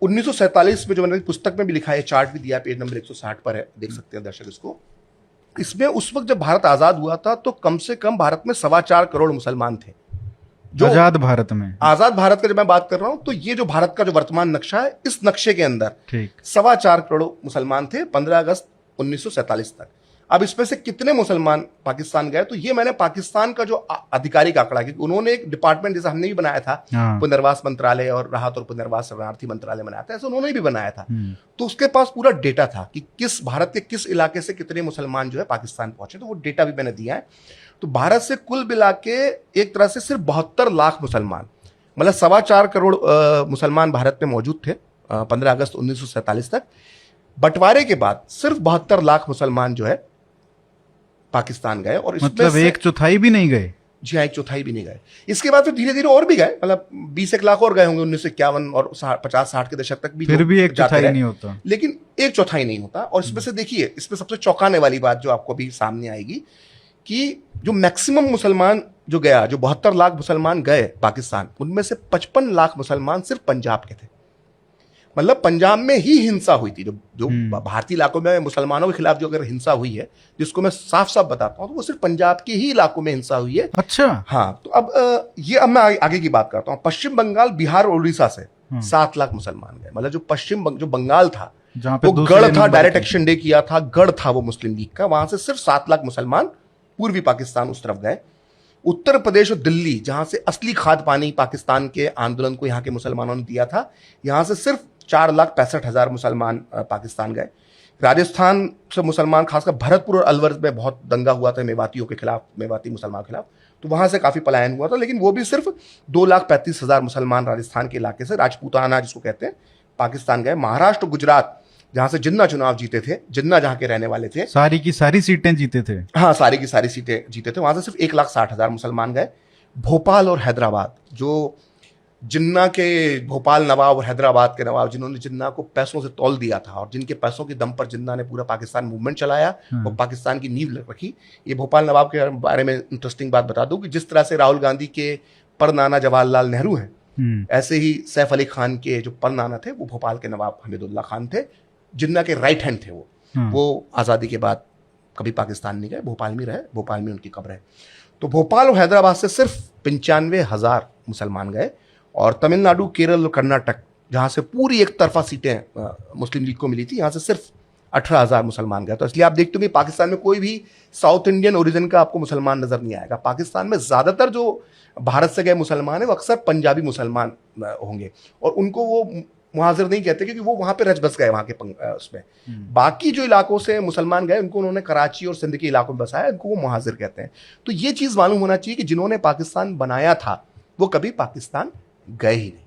1947 में जो मैंने पुस्तक में भी लिखा है, चार्ट भी दिया, पेज नंबर 160 पर है, देख सकते हैं दर्शक इसको। इसमें उस वक्त जब भारत आजाद हुआ था तो कम से कम भारत में 4.25 करोड़ मुसलमान थे। जो आजाद भारत में, आजाद भारत का जब मैं बात कर रहा हूं तो ये जो भारत का जो वर्तमान नक्शा है, इस नक्शे के अंदर ठीक 4.25 करोड़ मुसलमान थे 15 अगस्त 1947 तक। अब इसमें से कितने मुसलमान पाकिस्तान गए, तो ये मैंने पाकिस्तान का जो आधिकारिक आंकड़ा, क्योंकि उन्होंने एक डिपार्टमेंट जैसा हमने भी बनाया था, हाँ। पुनर्वास मंत्रालय और राहत और पुनर्वास शरणार्थी मंत्रालय बनाया था, ऐसे उन्होंने भी बनाया था। तो उसके पास पूरा डेटा था कि किस भारत के किस इलाके से कितने मुसलमान जो है पाकिस्तान पहुंचे, तो वो डेटा भी मैंने दिया है। तो भारत से कुल मिला के एक तरह से सिर्फ 72 लाख मुसलमान, मतलब 4.25 करोड़ मुसलमान भारत में मौजूद थे 15 अगस्त 1947 तक। बंटवारे के बाद सिर्फ 72 लाख मुसलमान जो है पाकिस्तान गए, और इसमें मतलब से 1/4 भी नहीं गए। जी हाँ, 1/4 भी नहीं गए। इसके बाद फिर धीरे धीरे और भी गए, मतलब 20 लाख और गए होंगे 1951 और 50-60 के दशक तक भी, फिर भी जाते 1/4 रहे, नहीं होता, लेकिन 1/4 नहीं होता। और इसमें से देखिए, इसमें सबसे चौंकाने वाली बात जो आपको भी सामने आएगी कि जो मैक्सिमम मुसलमान जो गया, जो 72 लाख मुसलमान गए पाकिस्तान, उनमें से 55 लाख मुसलमान सिर्फ पंजाब के थे। मतलब पंजाब में ही हिंसा हुई थी। जो भारतीय इलाकों में मुसलमानों के खिलाफ जो अगर हिंसा हुई है, जिसको मैं साफ साफ बताता हूं, तो वो सिर्फ पंजाब के ही इलाकों में हिंसा हुई है। अच्छा, हाँ। तो अब मैं आगे की बात करता हूँ। पश्चिम बंगाल, बिहार और उड़ीसा से 7 लाख मुसलमान गए। मतलब जो बंगाल था, जहां पे वो गढ़ था, डायरेक्ट एक्शन डे किया था, गढ़ था वो मुस्लिम लीग का, वहां से सिर्फ 7 लाख मुसलमान पूर्वी पाकिस्तान उस तरफ गए। उत्तर प्रदेश और दिल्ली, जहां से असली खाद पानी पाकिस्तान के आंदोलन को यहाँ के मुसलमानों ने दिया था, यहां से सिर्फ 4,65,000 मुसलमान पाकिस्तान गए। राजस्थान से मुसलमान, खासकर भरतपुर और अलवर में बहुत दंगा हुआ था मेवातियों के खिलाफ, मेवाती मुसलमानों के खिलाफ, तो वहां से काफी पलायन हुआ था, लेकिन वो भी सिर्फ 2,35,000 मुसलमान राजस्थान के इलाके से, राजपूताना जिसको कहते हैं, पाकिस्तान गए। महाराष्ट्र, गुजरात, जहां से जिन्ना चुनाव जीते थे, जिन्ना जहां के रहने वाले थे, सारी की सारी सीटें जीते थे। हाँ, सारी की सारी सीटें जीते थे, वहां से सिर्फ 1,60,000 मुसलमान गए। भोपाल और हैदराबाद, जो जिन्ना के भोपाल नवाब और हैदराबाद के नवाब, जिन्होंने जिन्ना को पैसों से तौल दिया था और जिनके पैसों के दम पर जिन्ना ने पूरा पाकिस्तान मूवमेंट चलाया और पाकिस्तान की नींव रखी। ये भोपाल नवाब के बारे में इंटरेस्टिंग बात बता दूं कि जिस तरह से राहुल गांधी के परनाना जवाहरलाल नेहरू हैं, ऐसे ही सैफ अली खान के जो परनाना थे, वो भोपाल के नवाब हमीदुल्लाह खान थे, जिन्ना के राइट हैंड थे। वो आज़ादी के बाद कभी पाकिस्तान नहीं गए, भोपाल में रहे, भोपाल में उनकी कब्र है। तो भोपाल और हैदराबाद से सिर्फ 95,000 मुसलमान गए। और तमिलनाडु, केरल और कर्नाटक, जहाँ से पूरी एक तरफा सीटें मुस्लिम लीग को मिली थी, यहाँ से सिर्फ 18,000 मुसलमान गए। तो इसलिए आप देखते हो कि पाकिस्तान में कोई भी साउथ इंडियन ओरिजिन का आपको मुसलमान नजर नहीं आएगा। पाकिस्तान में ज़्यादातर जो भारत से गए मुसलमान है वो अक्सर पंजाबी मुसलमान होंगे, और उनको वो मुहाजिर नहीं कहते क्योंकि वो वहाँ पे रच बस गए वहाँ के उसमें। बाकी जो इलाकों से मुसलमान गए, उनको उन्होंने कराची और सिंध के इलाकों में बसाया, उनको वो मुहाजिर कहते हैं। तो ये चीज़ मालूम होना चाहिए कि जिन्होंने पाकिस्तान बनाया था वो कभी पाकिस्तान गए ही नहीं।